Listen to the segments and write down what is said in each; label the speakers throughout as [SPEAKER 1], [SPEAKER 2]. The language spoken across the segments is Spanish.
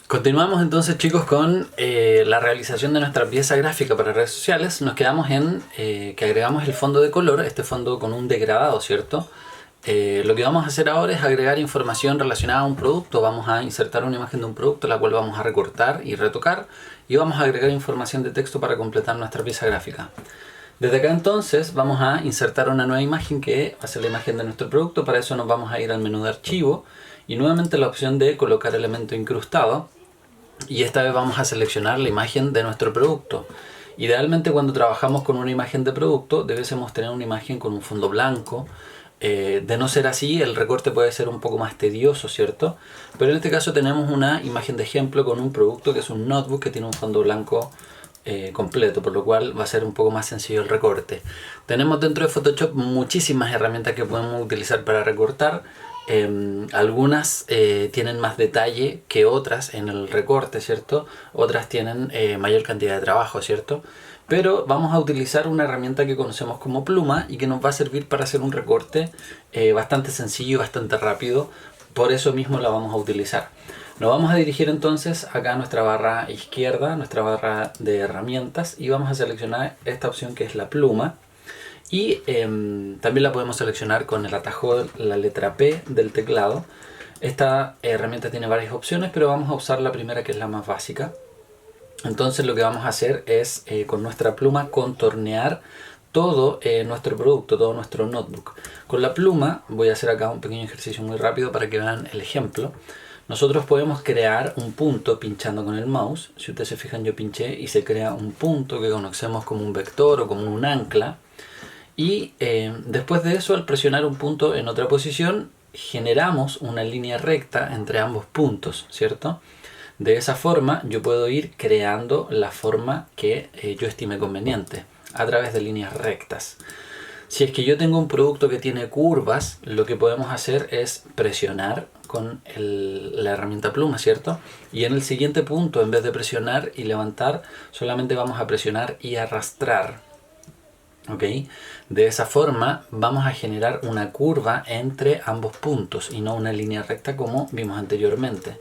[SPEAKER 1] Continuamos entonces, chicos, con la realización de nuestra pieza gráfica para redes sociales. Nos quedamos en que agregamos el fondo de color, este fondo con un degradado, ¿cierto? Lo que vamos a hacer ahora es agregar información relacionada a un producto. Vamos a insertar una imagen de un producto, la cual vamos a recortar y retocar, y vamos a agregar información de texto para completar nuestra pieza gráfica. Desde acá entonces vamos a insertar una nueva imagen que va a ser la imagen de nuestro producto. Para eso nos vamos a ir al menú de archivo y nuevamente la opción de colocar elemento incrustado. Y esta vez vamos a seleccionar la imagen de nuestro producto. Idealmente, cuando trabajamos con una imagen de producto, debiésemos tener una imagen con un fondo blanco. De no ser así, el recorte puede ser un poco más tedioso, ¿cierto? Pero en este caso tenemos una imagen de ejemplo con un producto que es un notebook que tiene un fondo blanco completo, por lo cual va a ser un poco más sencillo el recorte. Tenemos dentro de Photoshop muchísimas herramientas que podemos utilizar para recortar. Algunas tienen más detalle que otras en el recorte, ¿cierto? Otras tienen mayor cantidad de trabajo, ¿cierto? Pero vamos a utilizar una herramienta que conocemos como pluma y que nos va a servir para hacer un recorte bastante sencillo y bastante rápido. Por eso mismo la vamos a utilizar. Nos vamos a dirigir entonces acá a nuestra barra izquierda, nuestra barra de herramientas, y vamos a seleccionar esta opción que es la pluma. Y también la podemos seleccionar con el atajo, la letra P del teclado. Esta herramienta tiene varias opciones, pero vamos a usar la primera, que es la más básica. Entonces lo que vamos a hacer es con nuestra pluma contornear todo nuestro producto, todo nuestro notebook. Con la pluma voy a hacer acá un pequeño ejercicio muy rápido para que vean el ejemplo. Nosotros podemos crear un punto pinchando con el mouse. Si ustedes se fijan, yo pinché y se crea un punto que conocemos como un vector o como un ancla. Y después de eso, al presionar un punto en otra posición, generamos una línea recta entre ambos puntos, ¿cierto? De esa forma yo puedo ir creando la forma que yo estime conveniente a través de líneas rectas. Si es que yo tengo un producto que tiene curvas, lo que podemos hacer es presionar con la herramienta pluma, ¿cierto? Y en el siguiente punto, en vez de presionar y levantar, solamente vamos a presionar y arrastrar. ¿Ok? De esa forma vamos a generar una curva entre ambos puntos y no una línea recta como vimos anteriormente.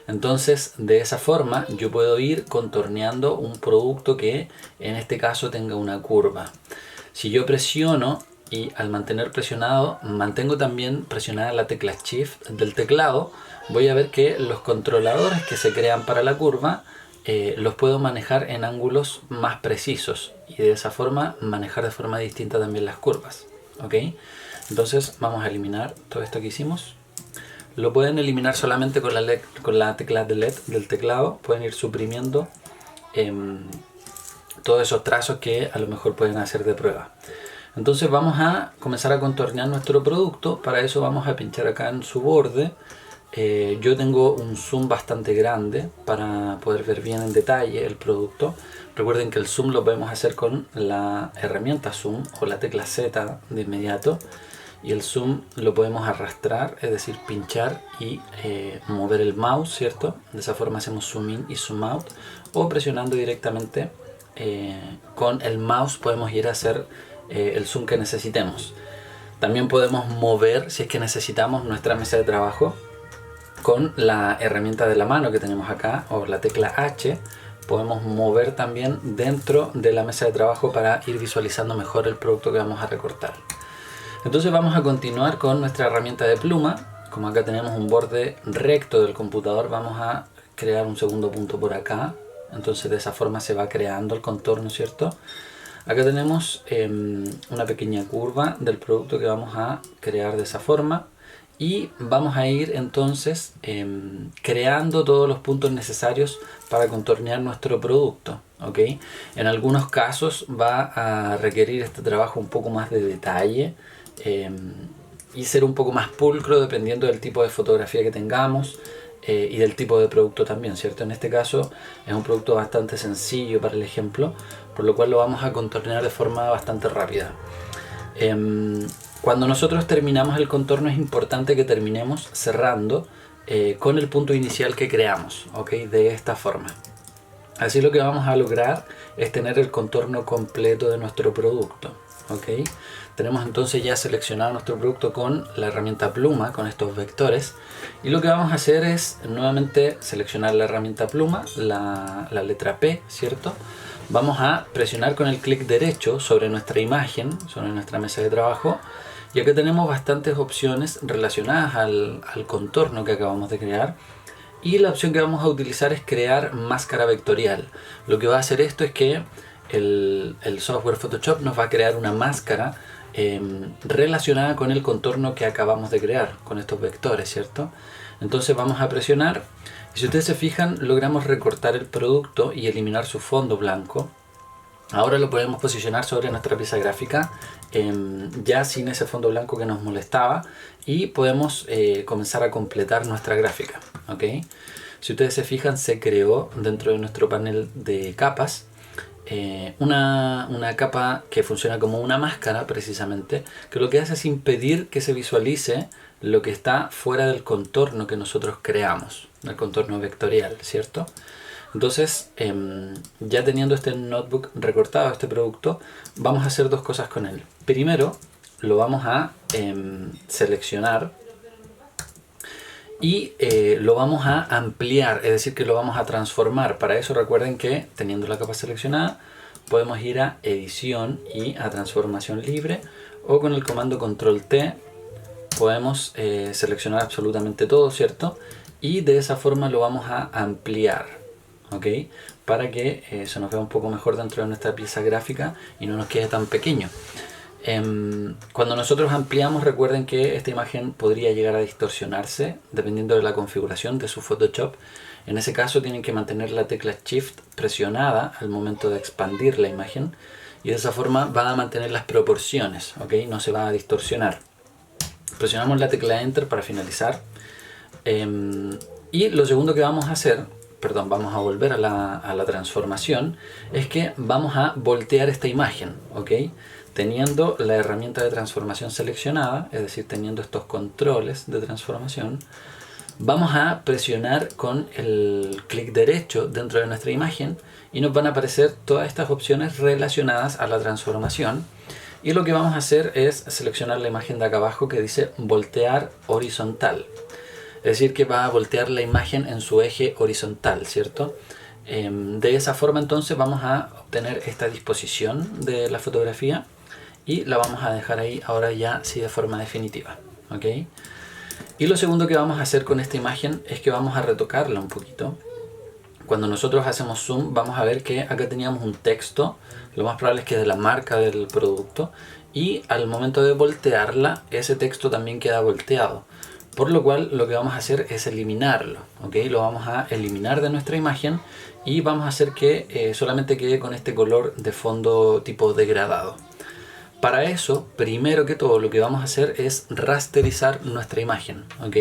[SPEAKER 1] Entonces, de esa forma yo puedo ir contorneando un producto que en este caso tenga una curva. Si yo presiono y al mantener presionado, mantengo también presionada la tecla Shift del teclado, voy a ver que los controladores que se crean para la curva los puedo manejar en ángulos más precisos y de esa forma manejar de forma distinta también las curvas. ¿Ok? Entonces vamos a eliminar todo esto que hicimos. Lo pueden eliminar solamente con la tecla Delete del teclado. Pueden ir suprimiendo todos esos trazos que a lo mejor pueden hacer de prueba. Entonces vamos a comenzar a contornear nuestro producto. Para eso vamos a pinchar acá en su borde. Yo tengo un zoom bastante grande para poder ver bien en detalle el producto. Recuerden que el zoom lo podemos hacer con la herramienta zoom o la tecla Z de inmediato. Y el zoom lo podemos arrastrar, es decir, pinchar y mover el mouse, ¿cierto? De esa forma hacemos zoom in y zoom out. O presionando directamente con el mouse podemos ir a hacer el zoom que necesitemos. También podemos mover, si es que necesitamos, nuestra mesa de trabajo con la herramienta de la mano que tenemos acá, o la tecla H. Podemos mover también dentro de la mesa de trabajo para ir visualizando mejor el producto que vamos a recortar. Entonces vamos a continuar con nuestra herramienta de pluma. Como acá tenemos un borde recto del computador, vamos a crear un segundo punto por acá. Entonces de esa forma se va creando el contorno, ¿cierto? Acá tenemos una pequeña curva del producto que vamos a crear de esa forma. Y vamos a ir entonces creando todos los puntos necesarios para contornear nuestro producto. ¿Ok? En algunos casos va a requerir este trabajo un poco más de detalle y ser un poco más pulcro dependiendo del tipo de fotografía que tengamos y del tipo de producto también, ¿cierto? En este caso es un producto bastante sencillo para el ejemplo, por lo cual lo vamos a contornear de forma bastante rápida. Cuando nosotros terminamos el contorno es importante que terminemos cerrando con el punto inicial que creamos, ¿ok? De esta forma. Así lo que vamos a lograr es tener el contorno completo de nuestro producto. ¿ok? Tenemos entonces ya seleccionado nuestro producto con la herramienta pluma, con estos vectores. Y lo que vamos a hacer es nuevamente seleccionar la herramienta pluma, la letra P, ¿cierto? Vamos a presionar con el clic derecho sobre nuestra imagen, sobre nuestra mesa de trabajo. Y acá tenemos bastantes opciones relacionadas al contorno que acabamos de crear. Y la opción que vamos a utilizar es crear máscara vectorial. Lo que va a hacer esto es que el software Photoshop nos va a crear una máscara relacionada con el contorno que acabamos de crear, con estos vectores, ¿cierto? Entonces vamos a presionar y si ustedes se fijan logramos recortar el producto y eliminar su fondo blanco. Ahora lo podemos posicionar sobre nuestra pieza gráfica ya sin ese fondo blanco que nos molestaba y podemos comenzar a completar nuestra gráfica, ¿ok? Si ustedes se fijan se creó dentro de nuestro panel de capas una capa que funciona como una máscara precisamente, que lo que hace es impedir que se visualice lo que está fuera del contorno que nosotros creamos, el contorno vectorial, ¿cierto? Entonces, ya teniendo este notebook recortado, este producto, vamos a hacer dos cosas con él. Primero, lo vamos a seleccionar y lo vamos a ampliar, es decir que lo vamos a transformar. Para eso recuerden que teniendo la capa seleccionada podemos ir a edición y a transformación libre, o con el comando control T podemos seleccionar absolutamente todo, ¿cierto? Y de esa forma lo vamos a ampliar, ¿ok? Para que se nos vea un poco mejor dentro de nuestra pieza gráfica y no nos quede tan pequeño. Cuando nosotros ampliamos, recuerden que esta imagen podría llegar a distorsionarse dependiendo de la configuración de su Photoshop. En ese caso tienen que mantener la tecla Shift presionada al momento de expandir la imagen y de esa forma va a mantener las proporciones, ¿ok? No se va a distorsionar. Presionamos la tecla Enter para finalizar. Y lo segundo que vamos a hacer, perdón, vamos a volver a la transformación, es que vamos a voltear esta imagen, ¿ok? Teniendo la herramienta de transformación seleccionada, es decir, teniendo estos controles de transformación, vamos a presionar con el clic derecho dentro de nuestra imagen y nos van a aparecer todas estas opciones relacionadas a la transformación. Y lo que vamos a hacer es seleccionar la imagen de acá abajo que dice voltear horizontal. Es decir, que va a voltear la imagen en su eje horizontal, ¿cierto? De esa forma entonces vamos a obtener esta disposición de la fotografía y la vamos a dejar ahí ahora ya sí de forma definitiva, ¿ok? Y lo segundo que vamos a hacer con esta imagen es que vamos a retocarla un poquito. Cuando nosotros hacemos zoom vamos a ver que acá teníamos un texto, lo más probable es que de la marca del producto, y al momento de voltearla ese texto también queda volteado. Por lo cual lo que vamos a hacer es eliminarlo, ¿ok? Lo vamos a eliminar de nuestra imagen y vamos a hacer que solamente quede con este color de fondo tipo degradado. Para eso, primero que todo, lo que vamos a hacer es rasterizar nuestra imagen, ¿ok?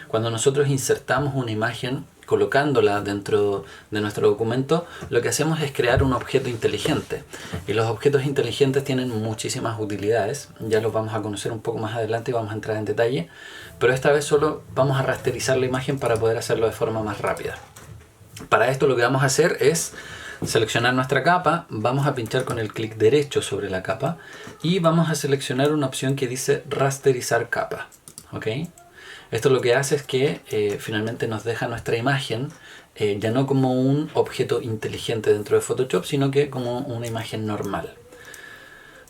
[SPEAKER 1] Cuando nosotros insertamos una imagen colocándola dentro de nuestro documento, lo que hacemos es crear un objeto inteligente. Y los objetos inteligentes tienen muchísimas utilidades, ya los vamos a conocer un poco más adelante y vamos a entrar en detalle, pero esta vez solo vamos a rasterizar la imagen para poder hacerlo de forma más rápida. Para esto lo que vamos a hacer es seleccionar nuestra capa, vamos a pinchar con el clic derecho sobre la capa y vamos a seleccionar una opción que dice rasterizar capa, ¿ok? Esto lo que hace es que finalmente nos deja nuestra imagen ya no como un objeto inteligente dentro de Photoshop, sino que como una imagen normal.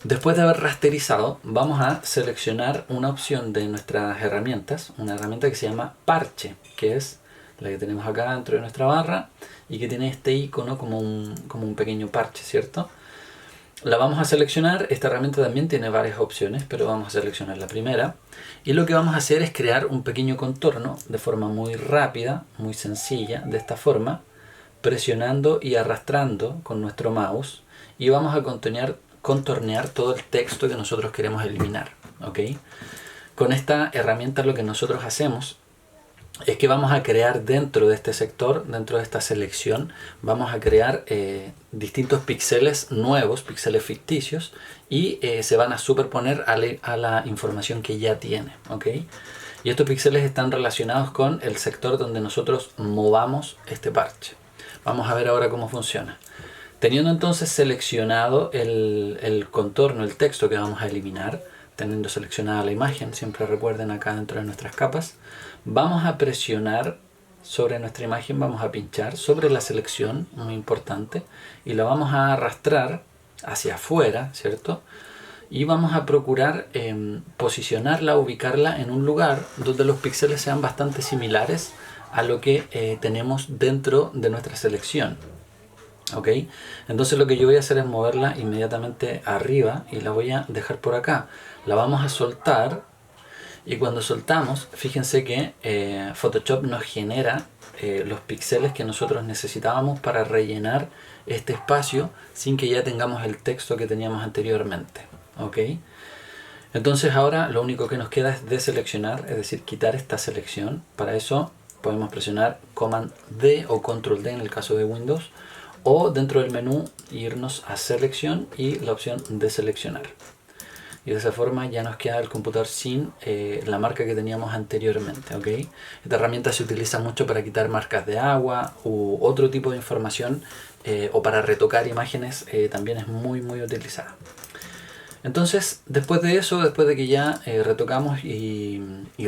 [SPEAKER 1] Después de haber rasterizado, vamos a seleccionar una opción de nuestras herramientas, una herramienta que se llama parche, que es la que tenemos acá dentro de nuestra barra y que tiene este icono como un pequeño parche, ¿cierto? La vamos a seleccionar. Esta herramienta también tiene varias opciones, pero vamos a seleccionar la primera. Y lo que vamos a hacer es crear un pequeño contorno de forma muy rápida, muy sencilla, de esta forma, presionando y arrastrando con nuestro mouse. Y vamos a contornear todo el texto que nosotros queremos eliminar, ¿ok? Con esta herramienta lo que nosotros hacemos es que vamos a crear dentro de este sector, dentro de esta selección, vamos a crear distintos píxeles nuevos, píxeles ficticios, y se van a superponer a la información que ya tiene, ¿ok? Y estos píxeles están relacionados con el sector donde nosotros movamos este parche. Vamos a ver ahora cómo funciona. Teniendo entonces seleccionado el contorno, el texto que vamos a eliminar, teniendo seleccionada la imagen, siempre recuerden acá dentro de nuestras capas, vamos a presionar sobre nuestra imagen, vamos a pinchar sobre la selección, muy importante, y la vamos a arrastrar hacia afuera, ¿cierto? Y vamos a procurar posicionarla, ubicarla en un lugar donde los píxeles sean bastante similares a lo que tenemos dentro de nuestra selección. ¿Ok? Entonces lo que yo voy a hacer es moverla inmediatamente arriba y la voy a dejar por acá. La vamos a soltar y cuando soltamos, fíjense que Photoshop nos genera los píxeles que nosotros necesitábamos para rellenar este espacio sin que ya tengamos el texto que teníamos anteriormente. ¿Ok? Entonces ahora lo único que nos queda es deseleccionar, es decir, quitar esta selección. Para eso podemos presionar Command D o Control D en el caso de Windows, o dentro del menú irnos a selección y la opción de seleccionar. Y de esa forma ya nos queda el computador sin la marca que teníamos anteriormente. ¿Okay? Esta herramienta se utiliza mucho para quitar marcas de agua u otro tipo de información o para retocar imágenes, también es muy utilizada. Entonces, después de eso, después de que ya retocamos y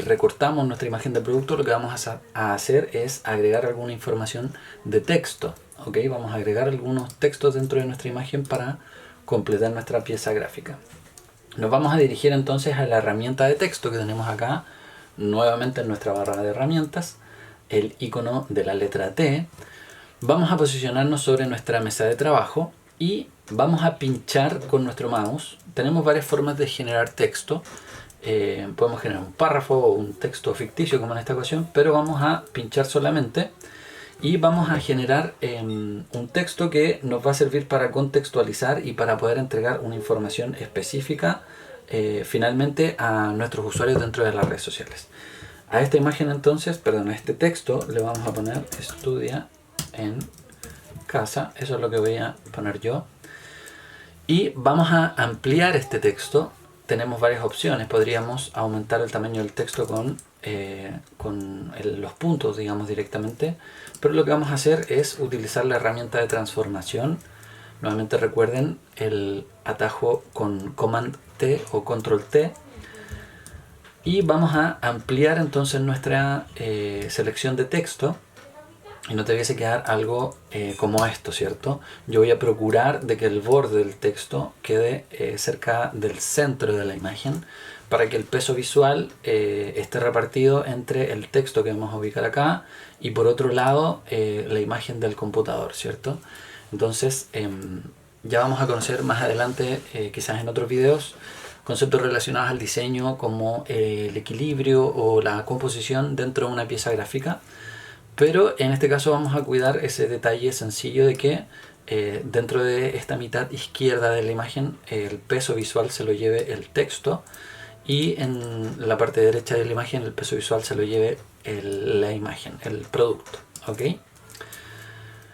[SPEAKER 1] recortamos nuestra imagen de producto, lo que vamos a hacer es agregar alguna información de texto. ¿Ok? Vamos a agregar algunos textos dentro de nuestra imagen para completar nuestra pieza gráfica. Nos vamos a dirigir entonces a la herramienta de texto que tenemos acá, nuevamente en nuestra barra de herramientas, el icono de la letra T. Vamos a posicionarnos sobre nuestra mesa de trabajo y vamos a pinchar con nuestro mouse. Tenemos varias formas de generar texto. Podemos generar un párrafo o un texto ficticio como en esta ocasión, pero vamos a pinchar solamente y vamos a generar un texto que nos va a servir para contextualizar y para poder entregar una información específica finalmente a nuestros usuarios dentro de las redes sociales. A esta imagen entonces, perdón, a este texto le vamos a poner estudia en casa, eso es lo que voy a poner yo. Y vamos a ampliar este texto. Tenemos varias opciones, podríamos aumentar el tamaño del texto con los puntos, digamos, directamente, pero lo que vamos a hacer es utilizar la herramienta de transformación. Nuevamente recuerden el atajo con Command T o Control T y vamos a ampliar entonces nuestra selección de texto y no te debiese quedar algo como esto, ¿cierto? Yo voy a procurar de que el borde del texto quede cerca del centro de la imagen para que el peso visual esté repartido entre el texto que vamos a ubicar acá y por otro lado la imagen del computador, ¿cierto? Entonces ya vamos a conocer más adelante, quizás en otros videos, conceptos relacionados al diseño como el equilibrio o la composición dentro de una pieza gráfica. Pero en este caso vamos a cuidar ese detalle sencillo de que dentro de esta mitad izquierda de la imagen el peso visual se lo lleve el texto y en la parte derecha de la imagen el peso visual se lo lleve la imagen, el producto. ¿Ok?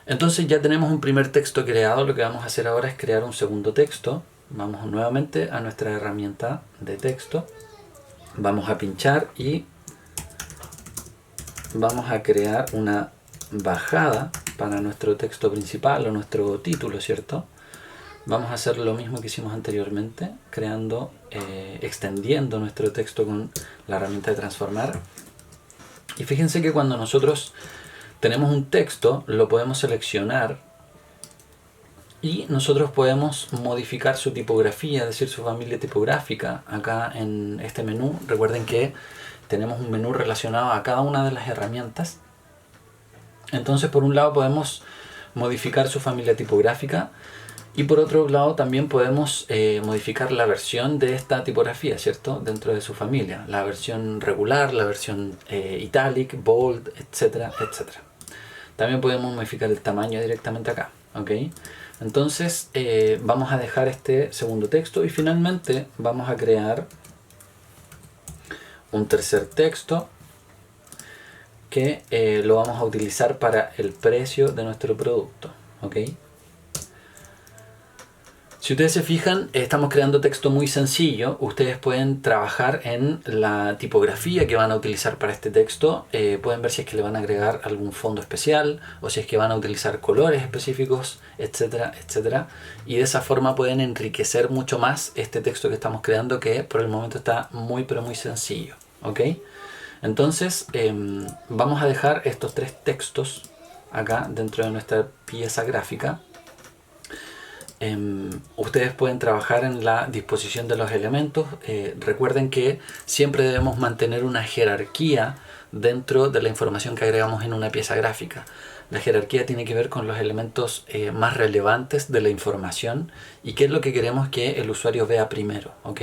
[SPEAKER 1] Entonces ya tenemos un primer texto creado. Lo que vamos a hacer ahora es crear un segundo texto. Vamos nuevamente a nuestra herramienta de texto. Vamos a pinchar y vamos a crear una bajada para nuestro texto principal o nuestro título, ¿cierto? Vamos a hacer lo mismo que hicimos anteriormente, creando, extendiendo nuestro texto con la herramienta de transformar. Y fíjense que cuando nosotros tenemos un texto, lo podemos seleccionar y nosotros podemos modificar su tipografía, es decir, su familia tipográfica. Acá en este menú, recuerden que tenemos un menú relacionado a cada una de las herramientas. Entonces, por un lado podemos modificar su familia tipográfica y por otro lado también podemos modificar la versión de esta tipografía, ¿cierto? Dentro de su familia. La versión regular, la versión italic, bold, etcétera, etcétera. También podemos modificar el tamaño directamente acá, ¿ok? Entonces vamos a dejar este segundo texto y finalmente vamos a crear un tercer texto que lo vamos a utilizar para el precio de nuestro producto, ¿ok? Si ustedes se fijan, estamos creando texto muy sencillo. Ustedes pueden trabajar en la tipografía que van a utilizar para este texto. Pueden ver si es que le van a agregar algún fondo especial o si es que van a utilizar colores específicos, etcétera, etcétera. Y de esa forma pueden enriquecer mucho más este texto que estamos creando, que por el momento está muy pero muy sencillo. ¿Ok? Entonces vamos a dejar estos 3 textos acá dentro de nuestra pieza gráfica. Ustedes pueden trabajar en la disposición de los elementos. Recuerden que siempre debemos mantener una jerarquía dentro de la información que agregamos en una pieza gráfica. La jerarquía tiene que ver con los elementos más relevantes de la información y qué es lo que queremos que el usuario vea primero, ¿ok?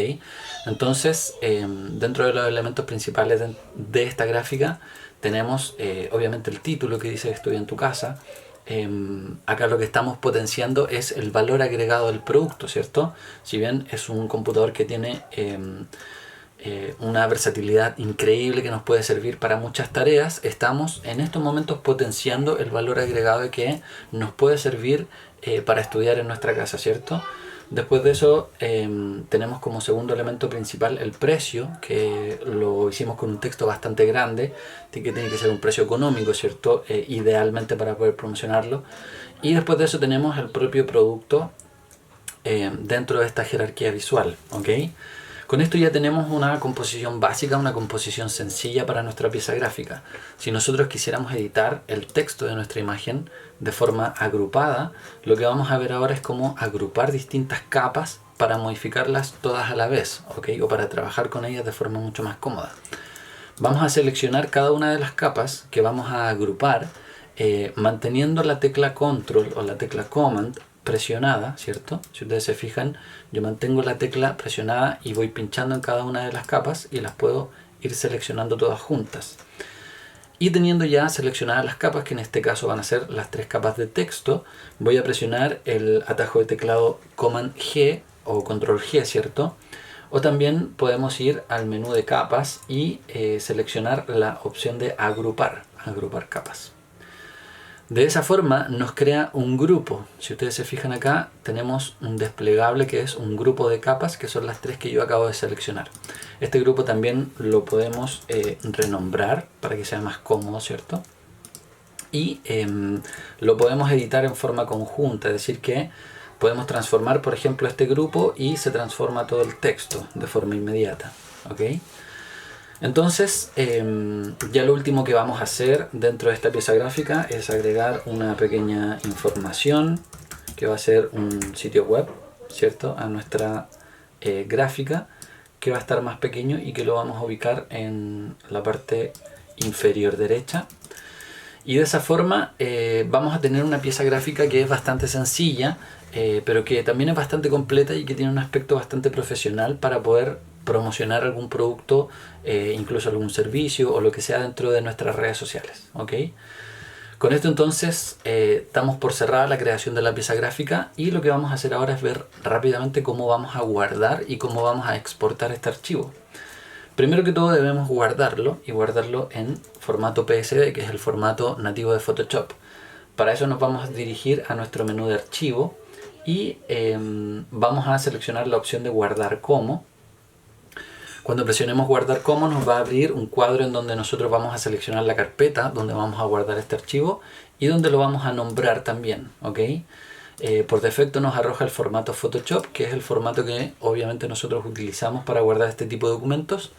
[SPEAKER 1] Entonces, dentro de los elementos principales de esta gráfica tenemos obviamente el título que dice "Estoy en tu casa". Acá lo que estamos potenciando es el valor agregado del producto, ¿cierto? Si bien es un computador que tiene una versatilidad increíble que nos puede servir para muchas tareas, estamos en estos momentos potenciando el valor agregado que nos puede servir para estudiar en nuestra casa, ¿cierto? Después de eso tenemos como segundo elemento principal el precio, que lo hicimos con un texto bastante grande, que tiene que ser un precio económico, ¿cierto? Idealmente para poder promocionarlo. Y después de eso tenemos el propio producto dentro de esta jerarquía visual, ¿ok? Con esto ya tenemos una composición básica, una composición sencilla para nuestra pieza gráfica. Si nosotros quisiéramos editar el texto de nuestra imagen de forma agrupada, lo que vamos a ver ahora es cómo agrupar distintas capas para modificarlas todas a la vez, ¿ok? O para trabajar con ellas de forma mucho más cómoda. Vamos a seleccionar cada una de las capas que vamos a agrupar manteniendo la tecla Control o la tecla Command presionada, ¿cierto? Si ustedes se fijan, yo mantengo la tecla presionada y voy pinchando en cada una de las capas y las puedo ir seleccionando todas juntas. Y teniendo ya seleccionadas las capas, que en este caso van a ser las 3 capas de texto, voy a presionar el atajo de teclado Command G o Control G, ¿cierto? O también podemos ir al menú de capas y seleccionar la opción de agrupar capas. De esa forma nos crea un grupo. Si ustedes se fijan acá, tenemos un desplegable que es un grupo de capas, que son las 3 que yo acabo de seleccionar. Este grupo también lo podemos renombrar para que sea más cómodo, ¿cierto? Y lo podemos editar en forma conjunta, es decir que podemos transformar, por ejemplo, este grupo y se transforma todo el texto de forma inmediata, ¿ok? Entonces, ya lo último que vamos a hacer dentro de esta pieza gráfica es agregar una pequeña información que va a ser un sitio web, ¿cierto? A nuestra gráfica, que va a estar más pequeño y que lo vamos a ubicar en la parte inferior derecha. Y de esa forma vamos a tener una pieza gráfica que es bastante sencilla, pero que también es bastante completa y que tiene un aspecto bastante profesional para poder promocionar algún producto, incluso algún servicio o lo que sea dentro de nuestras redes sociales, ¿ok? Con esto entonces damos por cerrada la creación de la pieza gráfica y lo que vamos a hacer ahora es ver rápidamente cómo vamos a guardar y cómo vamos a exportar este archivo. Primero que todo debemos guardarlo y guardarlo en formato PSD, que es el formato nativo de Photoshop. Para eso nos vamos a dirigir a nuestro menú de archivo y vamos a seleccionar la opción de guardar como. Cuando presionemos guardar como nos va a abrir un cuadro en donde nosotros vamos a seleccionar la carpeta donde vamos a guardar este archivo y donde lo vamos a nombrar también, ¿ok? Por defecto nos arroja el formato Photoshop, que es el formato que obviamente nosotros utilizamos para guardar este tipo de documentos,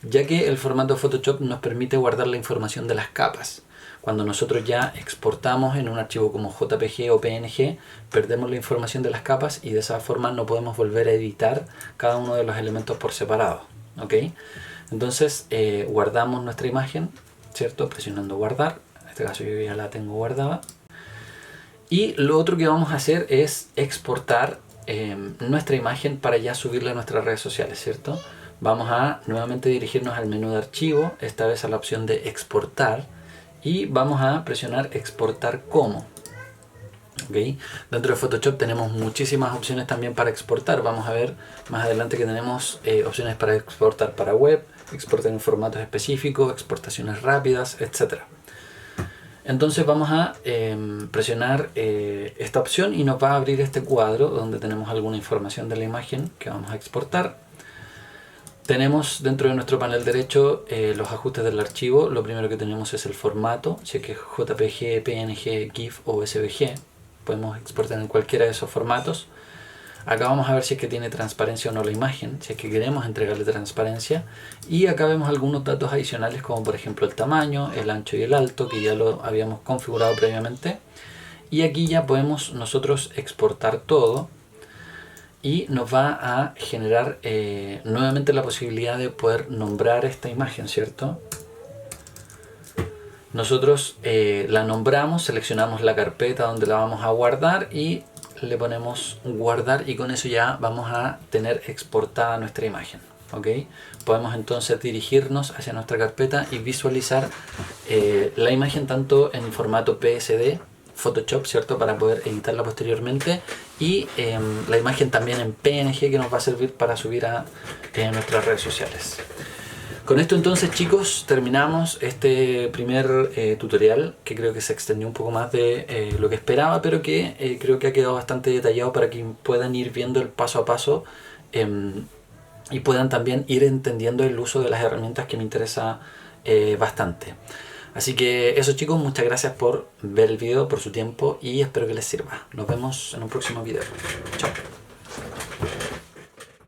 [SPEAKER 1] ya que el formato Photoshop nos permite guardar la información de las capas. Cuando nosotros ya exportamos en un archivo como JPG o PNG, perdemos la información de las capas y de esa forma no podemos volver a editar cada uno de los elementos por separado, ¿ok? Entonces guardamos nuestra imagen, ¿cierto? Presionando guardar. En este caso yo ya la tengo guardada. Y lo otro que vamos a hacer es exportar nuestra imagen para ya subirla a nuestras redes sociales, ¿cierto? Vamos a nuevamente dirigirnos al menú de archivo, esta vez a la opción de exportar y vamos a presionar exportar como. ¿Okay? Dentro de Photoshop tenemos muchísimas opciones también para exportar. Vamos a ver más adelante que tenemos opciones para exportar para web, exportar en formatos específicos, exportaciones rápidas, etc. Entonces vamos a presionar esta opción y nos va a abrir este cuadro donde tenemos alguna información de la imagen que vamos a exportar. Tenemos dentro de nuestro panel derecho los ajustes del archivo. Lo primero que tenemos es el formato, si es que es JPG, PNG, GIF o SVG. Podemos exportar en cualquiera de esos formatos. Acá vamos a ver si es que tiene transparencia o no la imagen, si es que queremos entregarle transparencia. Y acá vemos algunos datos adicionales como por ejemplo el tamaño, el ancho y el alto, que ya lo habíamos configurado previamente. Y aquí ya podemos nosotros exportar todo y nos va a generar nuevamente la posibilidad de poder nombrar esta imagen, ¿cierto? Nosotros la nombramos, seleccionamos la carpeta donde la vamos a guardar y le ponemos guardar, y con eso ya vamos a tener exportada nuestra imagen. ¿Ok? Podemos entonces dirigirnos hacia nuestra carpeta y visualizar la imagen tanto en formato PSD, Photoshop, ¿cierto? Para poder editarla posteriormente, y la imagen también en PNG, que nos va a servir para subir a nuestras redes sociales. Con esto entonces, chicos, terminamos este primer tutorial, que creo que se extendió un poco más de lo que esperaba, pero que creo que ha quedado bastante detallado para que puedan ir viendo el paso a paso y puedan también ir entendiendo el uso de las herramientas, que me interesa bastante. Así que eso, chicos, muchas gracias por ver el video, por su tiempo, y espero que les sirva. Nos vemos en un próximo video. Chao.